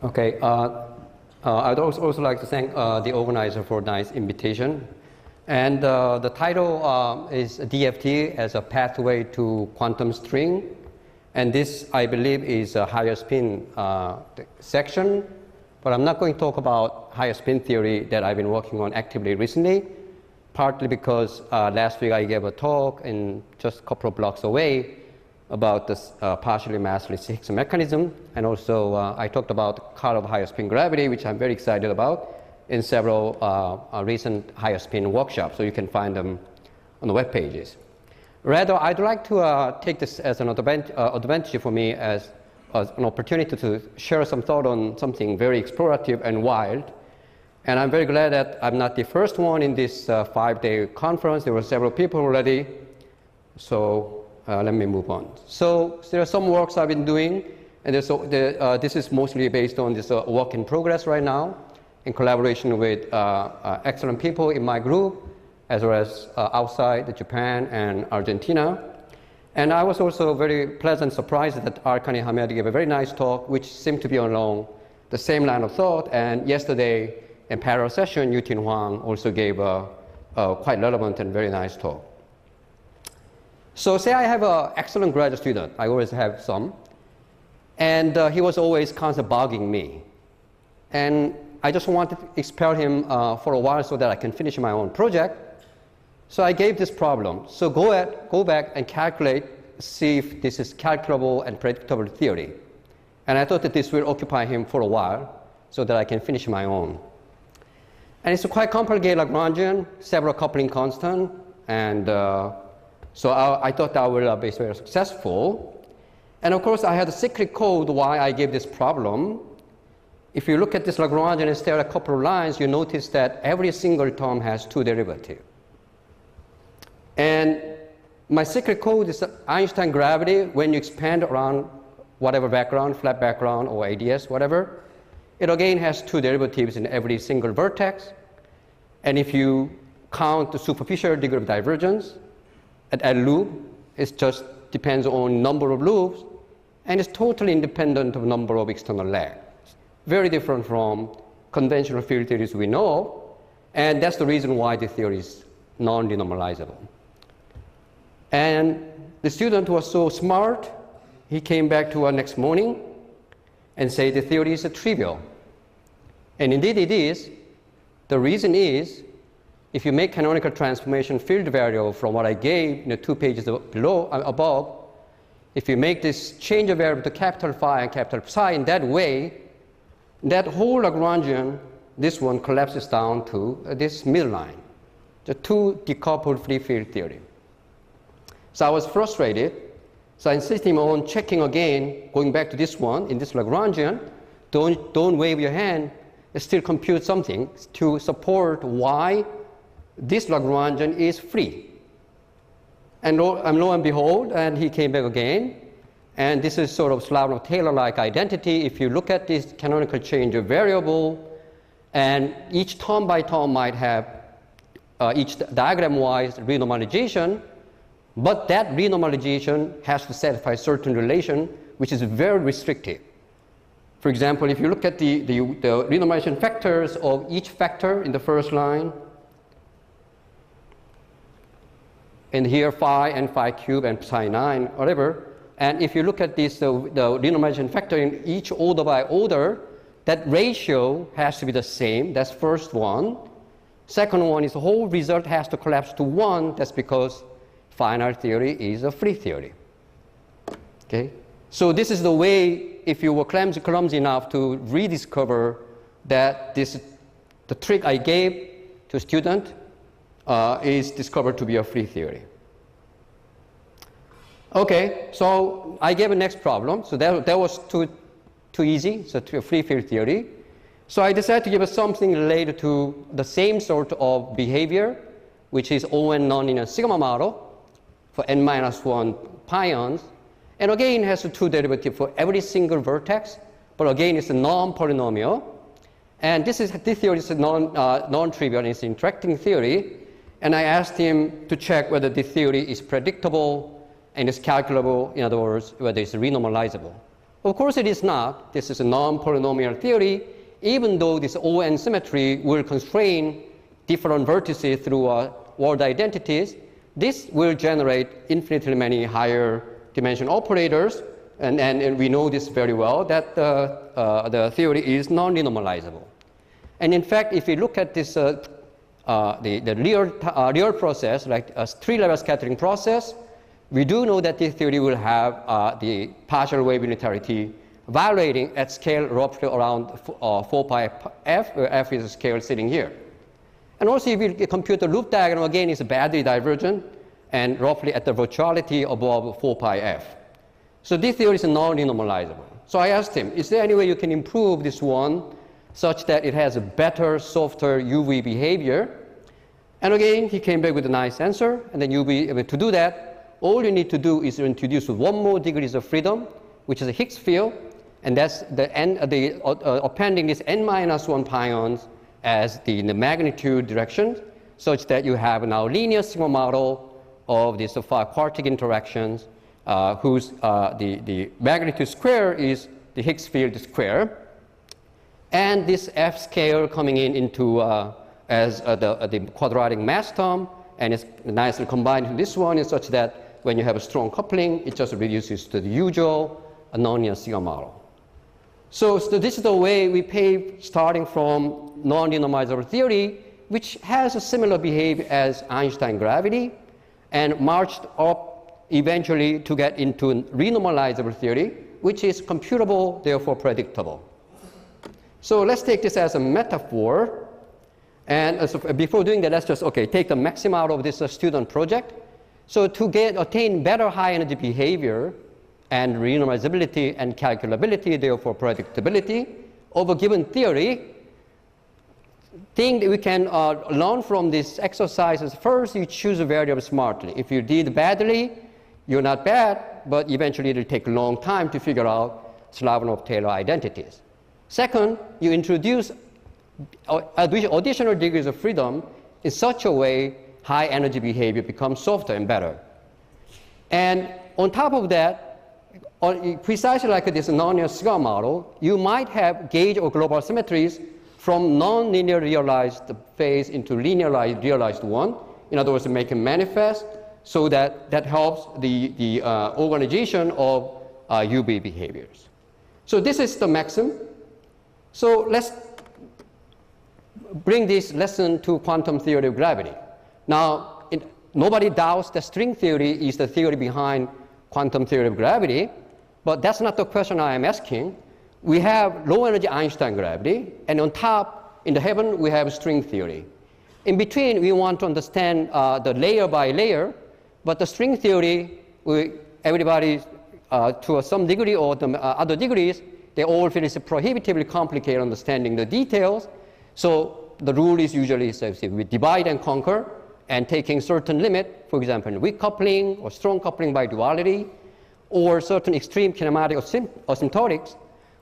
Okay. I'd also like to thank the organizer for a nice invitation. And the title is DFT as a pathway to quantum string. And this, I believe, is a higher spin section. But I'm not going to talk about higher spin theory that I've been working on actively recently, partly because last week I gave a talk in just a couple of blocks away about this partially massless Higgs mechanism. And also I talked about Carl of higher spin gravity, which I'm very excited about, in several recent higher spin workshops. So you can find them on the web pages. Rather, I'd like to take this as an advantage for me as an opportunity to share some thought on something very explorative and wild. And I'm very glad that I'm not the first one in this 5-day conference. There were several people already. So let me move on. So there are some works I've been doing, and this is mostly based on this work in progress right now, in collaboration with excellent people in my group, as well as outside Japan and Argentina. And I was also very pleasant surprised that Arkani Hamed gave a very nice talk, which seemed to be along the same line of thought. And yesterday, in parallel session, Yutin Huang also gave a quite relevant and very nice talk. So say I have an excellent graduate student. I always have some. And he was always constantly bugging me. And I just wanted to expel him for a while so that I can finish my own project. So I gave this problem. So go back and calculate, see if this is calculable and predictable theory. And I thought that this will occupy him for a while so that I can finish my own. And it's a quite complicated Lagrangian, several coupling constant. And so I thought I will be very successful. And of course, I had a secret code why I gave this problem. If you look at this Lagrangian and stare at a couple of lines, you notice that every single term has two derivatives. And my secret code is Einstein gravity. When you expand around whatever background, flat background or ADS, whatever, it again has two derivatives in every single vertex. And if you count the superficial degree of divergence at a loop, it just depends on number of loops, and it's totally independent of number of external legs. Very different from conventional field theories we know, and that's the reason why the theory is non-renormalizable. And the student was so smart, he came back to us next morning and said the theory is trivial. And indeed it is. The reason is, if you make canonical transformation field variable from what I gave in the 2 pages below, above, if you make this change of variable to capital phi and capital psi in that way, that whole Lagrangian, this one collapses down to this middle line, the two decoupled free field theory. So I was frustrated. So I insisted on checking again, going back to this one, in this Lagrangian. Don't wave your hand. Still compute something to support why this Lagrangian is free. And lo and behold, and he came back again. And this is sort of Slavnov-Taylor-like identity. If you look at this canonical change of variable, and each term by term might have each diagram-wise renormalization, but that renormalization has to satisfy certain relation, which is very restrictive. For example, if you look at the renormalization factors of each factor in the first line, and here phi and phi cube and psi 9, whatever, and if you look at this, the renormalization factor in each order by order, that ratio has to be the same. That's first one. Second one is the whole result has to collapse to 1. That's because final theory is a free theory. Okay? So this is the way, if you were clumsy enough to rediscover that the trick I gave to a student is discovered to be a free theory. Okay, so I gave a next problem. So that was too easy, so to a free field theory. So I decided to give us something related to the same sort of behavior, which is ON nonlinear sigma model for n-1 pions. And again, it has a two derivative for every single vertex, but again, it's a non-polynomial. And this theory is a non-trivial, it's an interacting theory. And I asked him to check whether the theory is predictable and is calculable, in other words, whether it's renormalizable. Of course it is not. This is a non-polynomial theory, even though this ON symmetry will constrain different vertices through world identities. This will generate infinitely many higher dimension operators, and we know this very well, that the theory is non-renormalizable. And in fact, if you look at this, the real process, like a three-level scattering process, we do know that this theory will have the partial wave unitarity violating at scale roughly around 4 pi f, where f is a scale sitting here. And also, if you compute the loop diagram, again, it's badly divergent and roughly at the virtuality above 4 pi f. So this theory is non-renormalizable. So I asked him, is there any way you can improve this one such that it has a better, softer UV behavior? And again, he came back with a nice answer. And then to do that, all you need to do is introduce one more degrees of freedom, which is a Higgs field. And that's appending this n-1 pions as the magnitude direction, such that you have now linear sigma model of these quartic interactions whose the magnitude square is the Higgs field square. And this f scale coming into as the quadratic mass term, and it's nicely combined with this one, is such that when you have a strong coupling, it just reduces to the usual nonlinear sigma model. So this is the way we pave starting from non-renormalizable theory, which has a similar behavior as Einstein gravity, and marched up eventually to get into renormalizable theory, which is computable, therefore predictable. So let's take this as a metaphor. And so before doing that, let's just take the Maxim out of this student project. So to attain better high energy behavior and renormalizability and calculability, therefore predictability of a given theory, thing that we can learn from this exercise is first, you choose a variable smartly. If you did badly, you're not bad, but eventually it will take a long time to figure out Slavonov-Taylor identities. Second, you introduce additional degrees of freedom in such a way high energy behavior becomes softer and better. And on top of that, precisely like this nonlinear sigma model, you might have gauge or global symmetries from non-linear realized phase into linearized realized one. In other words, make it manifest so that helps the organization of UV behaviors. So this is the Maxim. So let's bring this lesson to quantum theory of gravity. Now, nobody doubts that string theory is the theory behind quantum theory of gravity, but that's not the question I am asking. We have low energy Einstein gravity, and on top, in the heaven, we have string theory. In between, we want to understand the layer by layer, but the string theory, everybody to some degree or the other degrees, they all feel it's prohibitively complicated understanding the details. So the rule is usually we divide and conquer, and taking certain limit, for example, weak coupling or strong coupling by duality, or certain extreme kinematic asymptotics,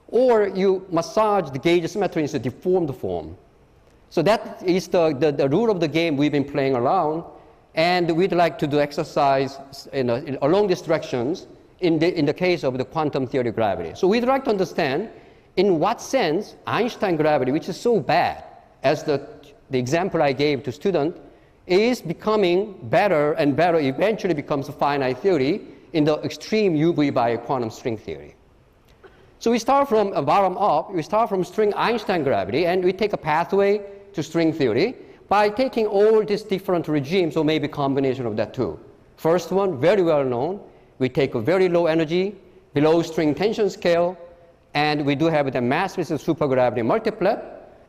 or you massage the gauge symmetry into deformed form. So that is the rule of the game we've been playing around, and we'd like to do exercise along these directions in the case of the quantum theory of gravity. So we'd like to understand in what sense Einstein gravity, which is so bad, as the example I gave to students, is becoming better and better, eventually becomes a finite theory in the extreme UV by quantum string theory. So we start from a bottom up, we start from string Einstein gravity, and we take a pathway to string theory by taking all these different regimes, or maybe a combination of that too. First one, very well known, we take a very low energy, below string tension scale, and we do have the mass with supergravity multiplet,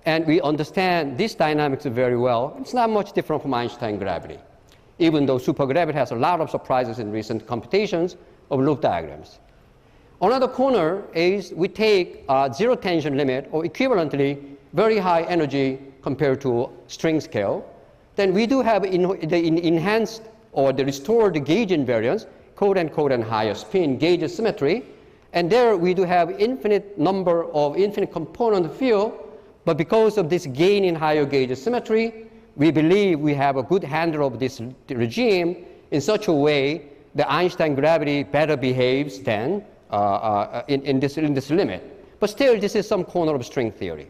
and we understand this dynamics very well. It's not much different from Einstein gravity, even though supergravity has a lot of surprises in recent computations of loop diagrams. Another corner is we take zero tension limit, or equivalently very high energy compared to string scale. Then we do have the enhanced or the restored gauge invariance, quote unquote, and higher spin gauge symmetry. And there we do have infinite number of infinite component field, but because of this gain in higher gauge symmetry, we believe we have a good handle of this regime in such a way the Einstein gravity better behaves than in this limit. But still, this is some corner of string theory.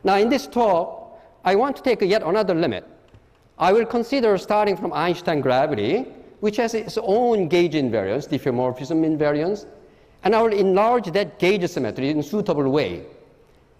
Now, in this talk, I want to take yet another limit. I will consider starting from Einstein gravity, which has its own gauge invariance, diffeomorphism invariance, and I will enlarge that gauge symmetry in a suitable way.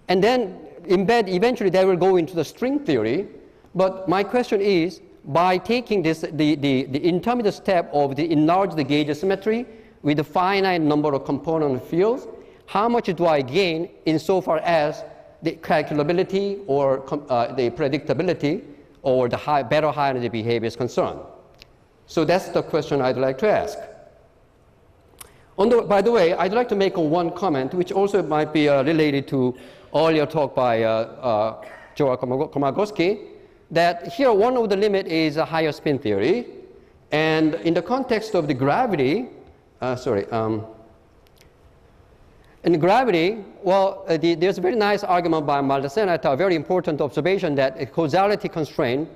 And then embed, eventually that will go into the string theory. But my question is, by taking this, the intermediate step of the enlarged gauge symmetry with a finite number of component fields, how much do I gain insofar as the calculability or the predictability or the better high energy behavior is concerned? So that's the question I'd like to ask. By the way, I'd like to make one comment, which also might be related to earlier talk by Joel Komagowski, that here one of the limit is a higher spin theory. And in the context of the gravity, in gravity, well, there's a very nice argument by Maldacena, a very important observation that a causality constraint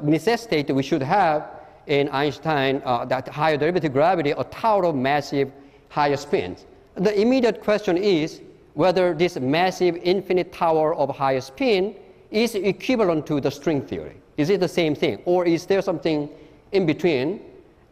necessitate that we should have in Einstein that higher derivative gravity a tower of massive higher spins. The immediate question is whether this massive infinite tower of higher spin is equivalent to the string theory. Is it the same thing, or is there something in between?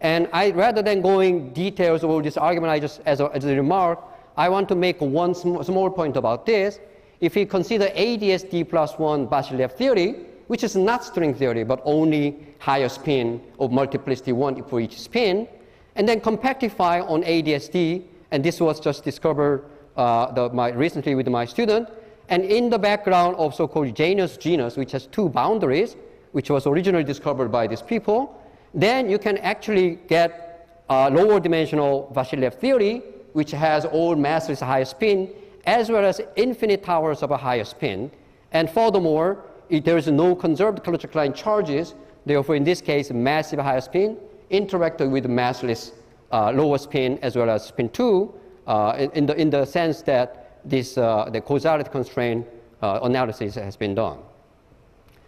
And rather than going details of all this argument, I just, as a remark, I want to make one small point about this. If we consider ADS-D plus 1 Basilev theory, which is not string theory, but only higher spin of multiplicity 1 for each spin, and then compactify on ADS-D, and this was just discovered recently with my student, and in the background of so-called Janus genus, which has two boundaries, which was originally discovered by these people, then you can actually get a lower dimensional Vasilev theory, which has all massless higher spin, as well as infinite towers of a higher spin. And furthermore, there is no conserved Cauchy-Klein charges. Therefore, in this case, massive higher spin interacted with massless lower spin as well as spin 2 in the sense that this, the causality constraint analysis has been done.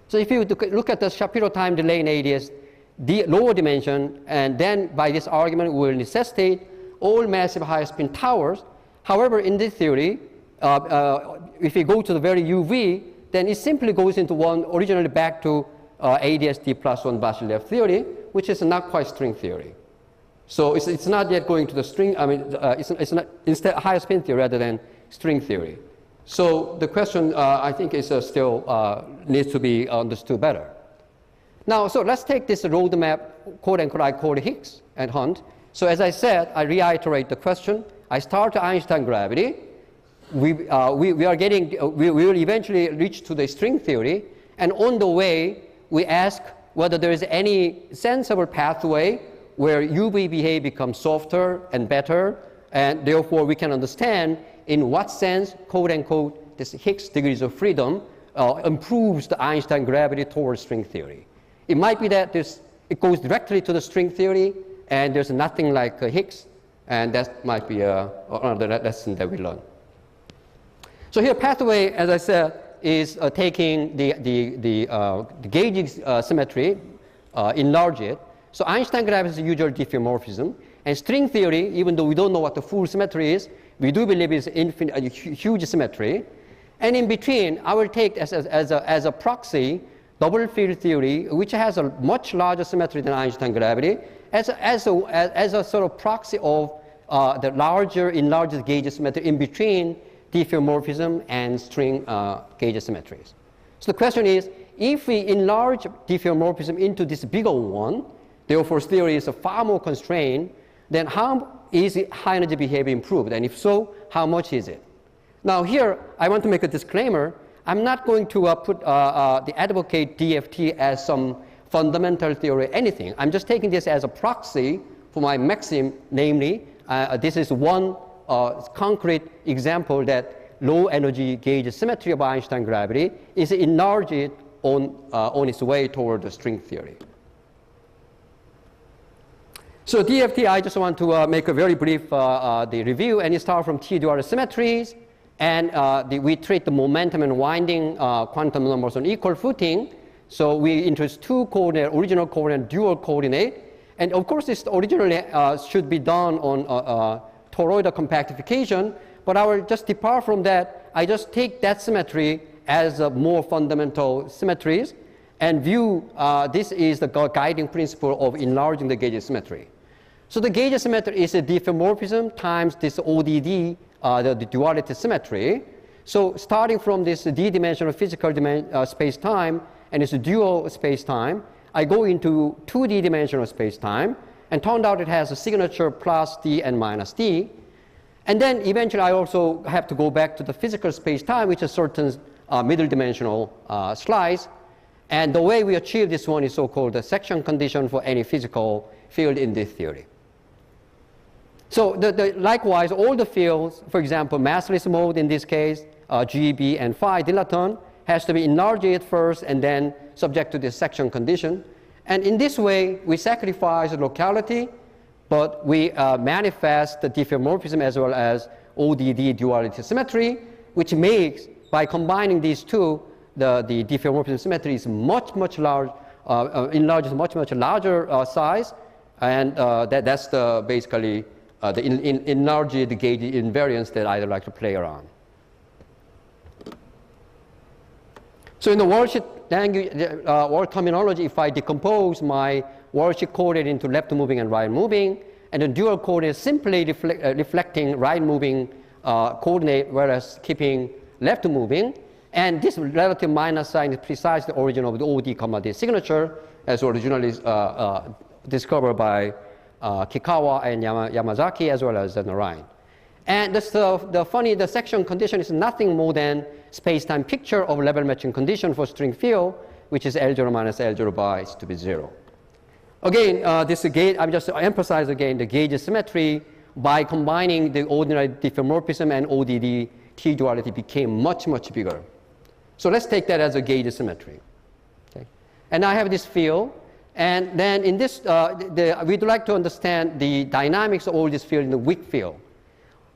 So if you look at the Shapiro time delay in ADS, the lower dimension, and then by this argument will necessitate all massive higher spin towers. However, in this theory, if you go to the very UV, then it simply goes into one originally back to ADS-D plus 1 Basilev theory, which is not quite string theory. So it's not yet going to the string, I mean, it's not, instead higher spin theory rather than string theory. So the question, I think, is still needs to be understood better. Now, so let's take this roadmap, quote unquote, I call Higgs and Hunt. So as I said, I reiterate the question. I start to Einstein gravity. We will eventually reach to the string theory. And on the way, we ask whether there is any sensible pathway where UV behavior becomes softer and better. And therefore, we can understand in what sense, quote unquote, this Higgs degrees of freedom improves the Einstein gravity towards string theory. It might be that it goes directly to the string theory, and there's nothing like Higgs, and that might be another lesson that we learn. So here, pathway, as I said, is taking the gauge symmetry, enlarge it. So Einstein gravity is the usual diffeomorphism, and string theory, even though we don't know what the full symmetry is, we do believe it's a huge symmetry. And in between, I will take as a proxy double field theory, which has a much larger symmetry than Einstein gravity, as a sort of proxy of the larger enlarged gauge symmetry in between diffeomorphism and string gauge symmetries. So the question is, if we enlarge diffeomorphism into this bigger one, therefore theory is far more constrained, then how is high energy behavior improved? And if so, how much is it? Now here, I want to make a disclaimer. I'm not going to advocate DFT as some fundamental theory or anything. I'm just taking this as a proxy for my maxim, namely, this is one concrete example that low energy gauge symmetry of Einstein gravity is enlarged on its way toward the string theory. So DFT, I just want to make a very brief the review, and you start from T-dual symmetries. And we treat the momentum and winding quantum numbers on equal footing. So we introduce two coordinate, original coordinate, dual coordinate. And of course, this originally should be done on toroidal compactification, but I will just depart from that. I just take that symmetry as a more fundamental symmetries and view this is the guiding principle of enlarging the gauge symmetry. So the gauge symmetry is a diffeomorphism times this ODD, the duality symmetry. So starting from this d-dimensional physical space-time and it's a dual space-time, I go into 2D dimensional space-time and turned out it has a signature plus d and minus d. And then eventually I also have to go back to the physical space-time, which is certain middle dimensional slice. And the way we achieve this one is so-called the section condition for any physical field in this theory. So likewise, all the fields, for example, massless mode in this case, G, B, and phi dilaton, has to be enlarged at first and then subject to this section condition. And in this way, we sacrifice locality, but we manifest the diffeomorphism as well as ODD duality symmetry, which makes, by combining these two, the diffeomorphism symmetry is much large, enlarges much larger size, and that's basically the enlarged gauge invariance that I like to play around. So in the worldsheet language, world terminology, if I decompose my worldsheet coordinate into left moving and right moving, and the dual coordinate simply reflecting right moving coordinate, whereas keeping left moving, and this relative minus sign is precisely the origin of the OD comma D signature, as originally discovered by Kikawa and Yamazaki, as well as Narayan. And the section condition is nothing more than space-time picture of level matching condition for string field, which is L0 minus L0 by is to be 0. Again, this gauge, I'm just emphasize again the gauge symmetry by combining the ordinary diffeomorphism and ODD T duality became much bigger. So let's take that as a gauge symmetry. Okay. And I have this field, and then in this, we'd like to understand the dynamics of all this field in the weak field.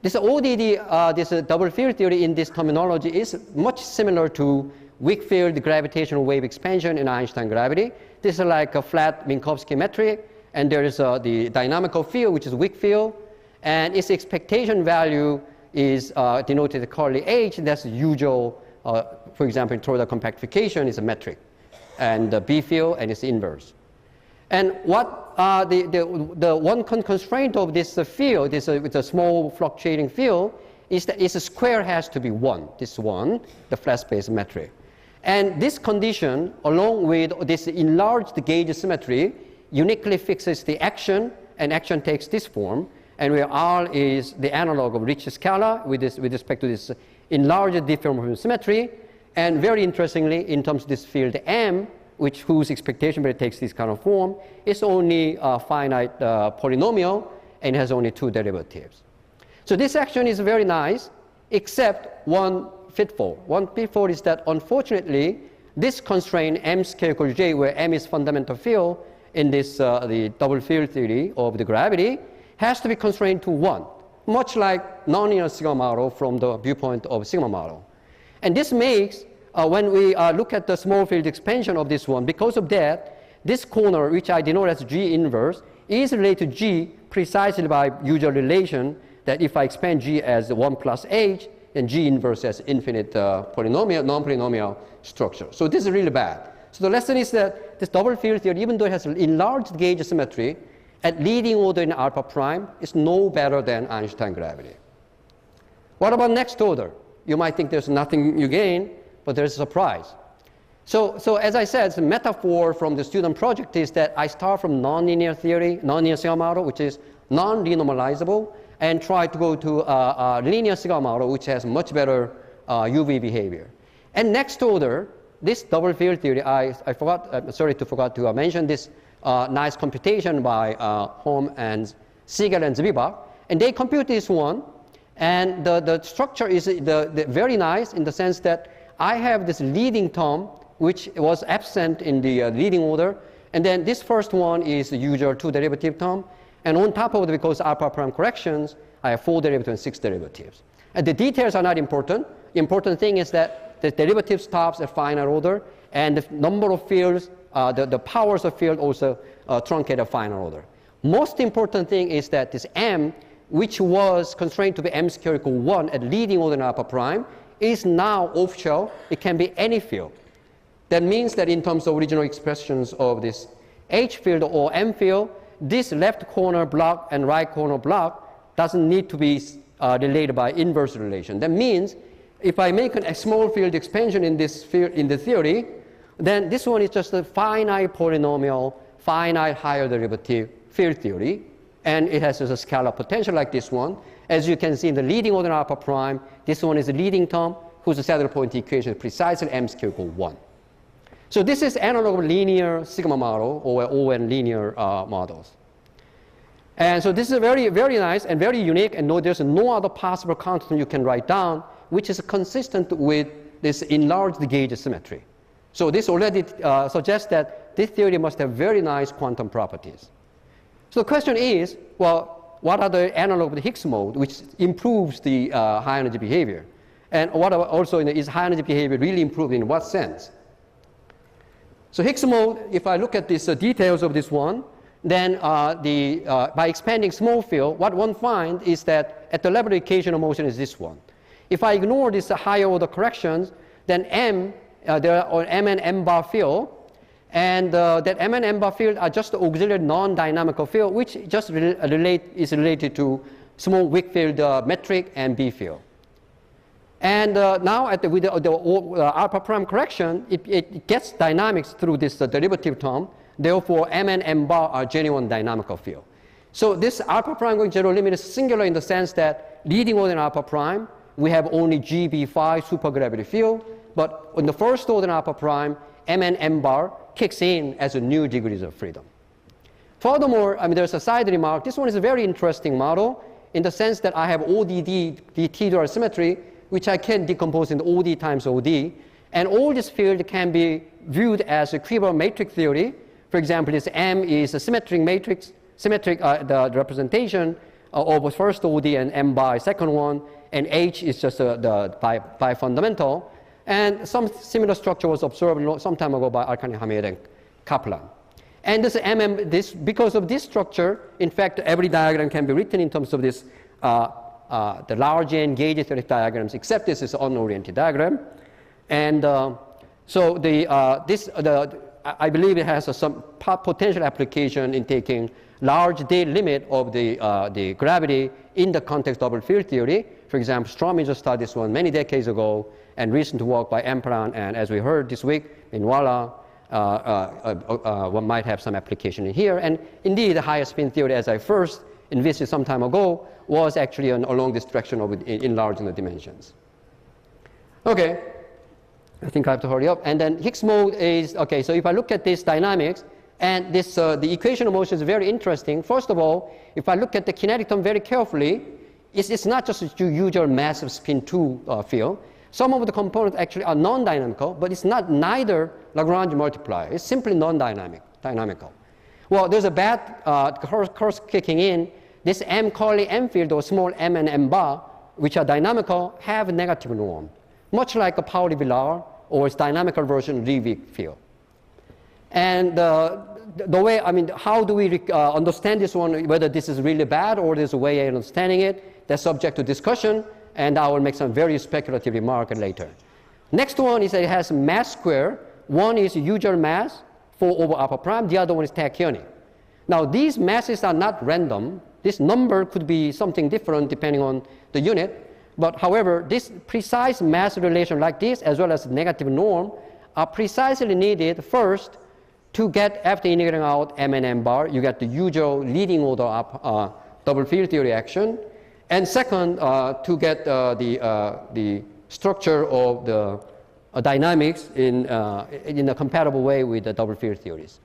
This ODD, this double field theory in this terminology is much similar to weak field gravitational wave expansion in Einstein gravity. This is like a flat Minkowski metric, and there is the dynamical field, which is weak field, and its expectation value is denoted curly H. That's usual, for example, in toroidal compactification is a metric, and the B field and its inverse. And what the one constraint of this field, with a small fluctuating field, is that its square has to be 1, this one, the flat space metric. And this condition, along with this enlarged gauge symmetry, uniquely fixes the action, and action takes this form, and where R is the analog of Ricci scalar with respect to this enlarged diffeomorphism symmetry. And very interestingly, in terms of this field M, whose expectation value takes this kind of form, is only a finite polynomial and has only 2 derivatives. So this action is very nice, except one pitfall. One pitfall is that, unfortunately, this constraint M scale equals J, where M is fundamental field in this the double field theory of the gravity, has to be constrained to 1, much like nonlinear sigma model from the viewpoint of sigma model. And this makes when we look at the small field expansion of this one, because of that, this corner, which I denote as G inverse, is related to G precisely by usual relation that if I expand G as 1 plus H, then G inverse has infinite polynomial, non-polynomial structure. So this is really bad. So the lesson is that this double field theory, even though it has enlarged gauge symmetry, at leading order in alpha prime, is no better than Einstein gravity. What about next order? You might think there's nothing you gain, but there's a surprise. So as I said, the metaphor from the student project is that I start from nonlinear theory, nonlinear sigma model, which is non-renormalizable, and try to go to a linear sigma model, which has much better UV behavior. And next order, this double field theory, I'm sorry to mention this nice computation by Holm and Siegel and Zwiebach, and they compute this one, and the structure is very nice in the sense that I have this leading term, which was absent in the leading order, and then this first one is the usual 2 derivative term, and on top of it, because alpha prime corrections, I have 4 derivatives and 6 derivatives. And the details are not important. The important thing is that the derivative stops at finite order, and the number of fields the powers of field also truncate at final order. Most important thing is that this M, which was constrained to be M square equal 1 at leading order in alpha prime, is now off-shell. It can be any field. That means that in terms of original expressions of this H field or M field, this left corner block and right corner block doesn't need to be related by inverse relation. That means if I make a small field expansion in this field in the theory, then this one is just a finite polynomial, finite higher derivative field theory, and it has just a scalar potential like this one. As you can see in the leading order alpha prime, this one is the leading term whose saddle point equation is precisely M square equal 1. So this is analog of linear sigma model or ON linear models. And so this is a very, very nice and very unique, and there's no other possible constant you can write down which is consistent with this enlarged gauge symmetry. So this already suggests that this theory must have very nice quantum properties. So the question is, well, what are the analog of the Higgs mode which improves the high energy behavior? And what are also is high energy behavior really improved in what sense? So Higgs mode, if I look at these details of this one, then by expanding small field, what one finds is that at the level of occasional motion is this one. If I ignore these higher order corrections, then there are M and M bar field, and that M and M bar field are just auxiliary non-dynamical field, which just is related to small weak field metric and B field. And now with the alpha prime correction, it gets dynamics through this derivative term. Therefore, M and M bar are genuine dynamical field. So this alpha prime going zero limit is singular in the sense that leading order in alpha prime, we have only GB phi supergravity field. But in the first order in alpha prime, M and M bar kicks in as a new degrees of freedom. Furthermore, there's a side remark. This one is a very interesting model in the sense that I have ODD, the T-dual symmetry, which I can decompose into OD times OD. And all this field can be viewed as a equivalent matrix theory. For example, this M is a symmetric matrix, the representation of first OD and M bar second one, and H is just by fundamental. And some similar structure was observed some time ago by Arkani Hamid and Kaplan. And this because of this structure, in fact, every diagram can be written in terms of this the large N gauge theoretic diagrams, except this is an unoriented diagram. And so I believe it has some potential application in taking large day limit of the gravity in the context of double field theory. For example, Strominger just started this one many decades ago, and recent work by Ampran, and as we heard this week in Walla, one might have some application in here. And indeed, the higher spin theory, as I first envisaged some time ago, was actually along this direction of enlarging the dimensions. Okay, I think I have to hurry up. And then Higgs mode is, okay, so if I look at this dynamics, and this, the equation of motion is very interesting. First of all, if I look at the kinetic term very carefully, it's not just a usual massive spin 2 field. Some of the components actually are non-dynamical, but it's not neither Lagrange multiplier. It's simply non-dynamical. Well, there's a bad curse kicking in. This M curly M field, or small m and m bar, which are dynamical, have a negative norm, much like a Pauli-Villar or its dynamical version Rietvik field. And the way, how do we understand this one, whether this is really bad or there's a way of understanding it, that's subject to discussion, and I will make some very speculative remark later. Next one is that it has mass square. One is usual mass, 4 over alpha prime, the other one is tachyonic. Now these masses are not random. This number could be something different depending on the unit, but however, this precise mass relation like this, as well as negative norm, are precisely needed first to get, after integrating out M and M bar, you get the usual leading order double field theory action, and second, to get the structure of the dynamics in a compatible way with the double field theories.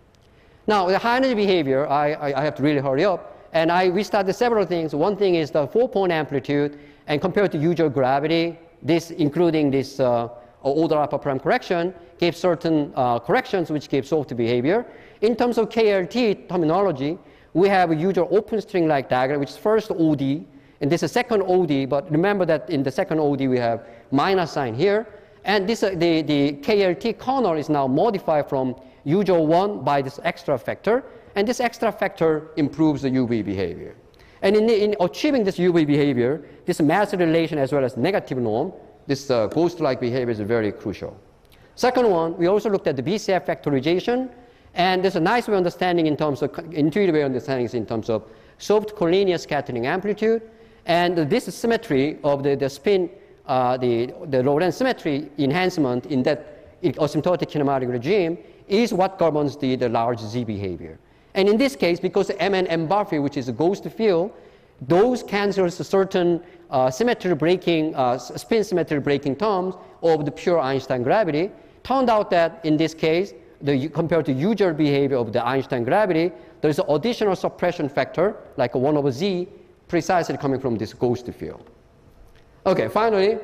Now, the high energy behavior, I have to really hurry up, and we started several things. One thing is the 4-point amplitude, and compared to usual gravity, this, including this order alpha prime correction, gave certain corrections which gave soft behavior. In terms of KLT terminology, we have a usual open string-like diagram, which is first OD, and this is second OD, but remember that in the second OD we have minus sign here. And this, the KLT kernel is now modified from usual 1 by this extra factor, and this extra factor improves the UV behavior. And in achieving this UV behavior, this mass relation as well as negative norm, this ghost-like behavior is very crucial. Second one, we also looked at the BCF factorization, and there's a nice way of understanding in terms of, intuitive way of understanding in terms of soft collinear scattering amplitude, and this symmetry of the spin, the Lorentz symmetry enhancement in that asymptotic kinematic regime is what governs the large Z behavior. And in this case, because M and M bar field, which is a ghost field, those cancels certain symmetry breaking, spin symmetry breaking terms of the pure Einstein gravity. Turned out that in this case, compared to usual behavior of the Einstein gravity, there is an additional suppression factor, like a 1 over Z, precisely coming from this ghost field. Okay, finally,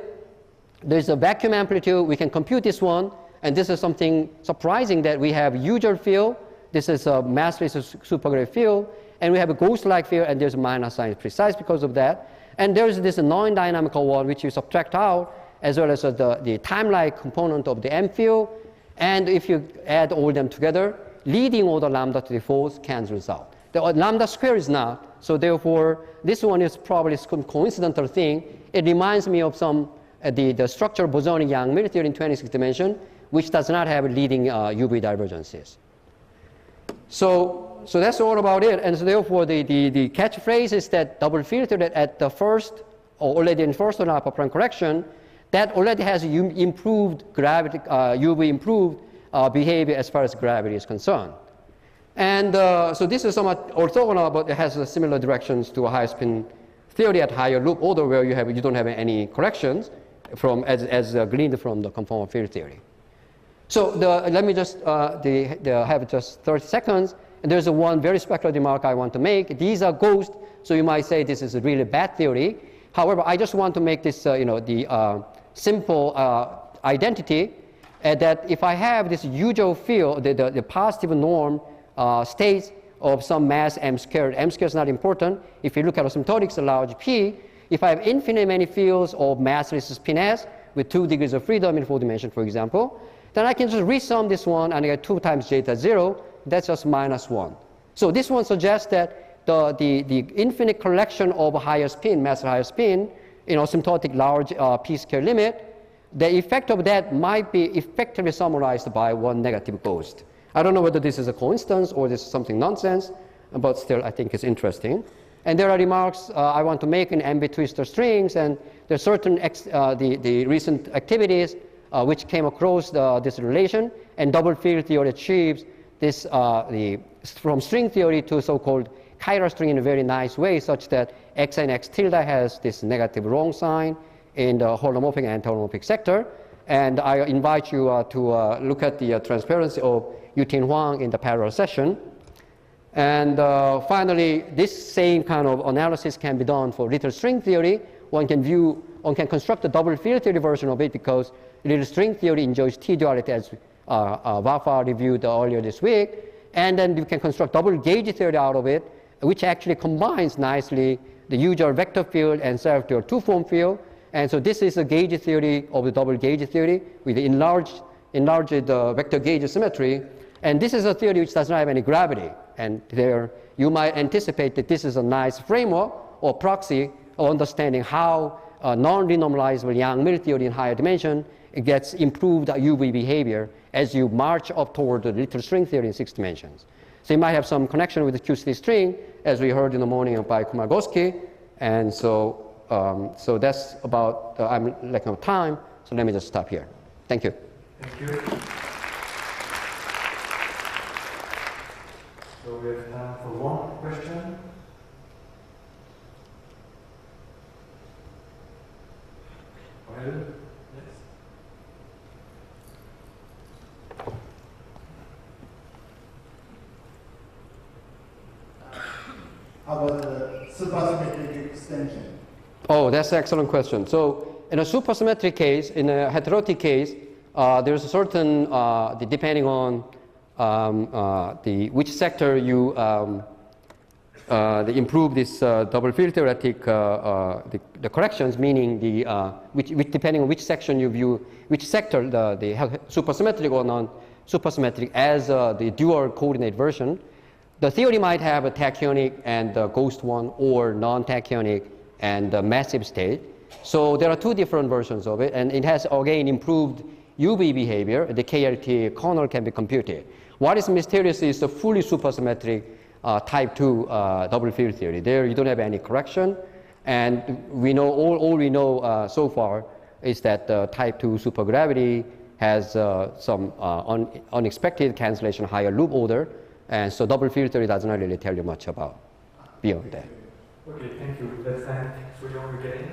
there's a vacuum amplitude. We can compute this one, and this is something surprising that we have usual field. This is a massless supergray field, and we have a ghost-like field, and there's a minus sign precise because of that. And there's this non-dynamical one, which you subtract out, as well as the time-like component of the M field. And if you add all them together, leading order lambda to the fourth cancels out. The lambda square is not, so therefore, this one is probably some coincidental thing. It reminds me of some, the structural bosonic Yang-Mills theory in 26 dimension, which does not have leading UV divergences. So that's all about it. And so therefore, the catchphrase is that double filtered at the first, or already in first order upper Planck correction, that already has improved gravity, UV improved behavior as far as gravity is concerned. And so this is somewhat orthogonal, but it has similar directions to a high spin theory at higher loop order, where you don't have any corrections from as gleaned from the conformal field theory. So let me just have just 30 seconds. And there's one very speculative remark I want to make. These are ghosts, so you might say this is a really bad theory. However, I just want to make this, simple identity that if I have this usual field, the positive norm states of some mass m squared is not important. If you look at asymptotics, a large P, if I have infinite many fields of massless spin S with 2 degrees of freedom in 4 dimensions, for example, then I can just resum this one and I get 2 times zeta 0. That's just minus 1. So this one suggests that the infinite collection of higher spin, mass higher spin, asymptotic large P square limit, the effect of that might be effectively summarized by one negative ghost. I don't know whether this is a coincidence or this is something nonsense, but still I think it's interesting. And there are remarks I want to make in MB twistor strings, and there are certain the recent activities which came across this relation, and double field theory achieves this from string theory to so-called chiral string in a very nice way, such that x and x tilde has this negative wrong sign in the holomorphic and anti-holomorphic sector. And I invite you to look at the transparency of Yutin Huang in the parallel session. And finally, this same kind of analysis can be done for little string theory. One can construct a double field theory version of it, because little string theory enjoys T-duality, as Vafa reviewed earlier this week. And then you can construct double gauge theory out of it, which actually combines nicely the usual vector field and self-dual two-form field. And so this is a gauge theory of the double gauge theory with the enlarged vector gauge symmetry. And this is a theory which does not have any gravity. And there you might anticipate that this is a nice framework or proxy of understanding how non-renormalizable Yang-Mills theory in higher dimension gets improved UV behavior as you march up toward the little string theory in 6 dimensions. So you might have some connection with the QCD string, as we heard in the morning by Kumargowski. And so, so that's about, I'm lacking of time, so let me just stop here. Thank you. Thank you. So we have time for one question. Well, yes. How about the supersymmetric extension? Oh, that's an excellent question. So in a supersymmetric case, in a heterotic case, there's a certain, depending on which sector you improve this double field theoretic the corrections, meaning which depending on which section you view, which sector the supersymmetric or supersymmetric as the dual coordinate version. The theory might have a tachyonic and ghost one, or non-tachyonic and massive state. So there are two different versions of it, and it has again improved UV behavior. The KLT kernel can be computed. What is mysterious is the fully supersymmetric type 2 double field theory. There you don't have any correction, and we know all we know so far is that type 2 supergravity has some unexpected cancellation, higher loop order, and so double field theory does not really tell you much about beyond that. Okay, thank you. Let's thank Soo-Jong again.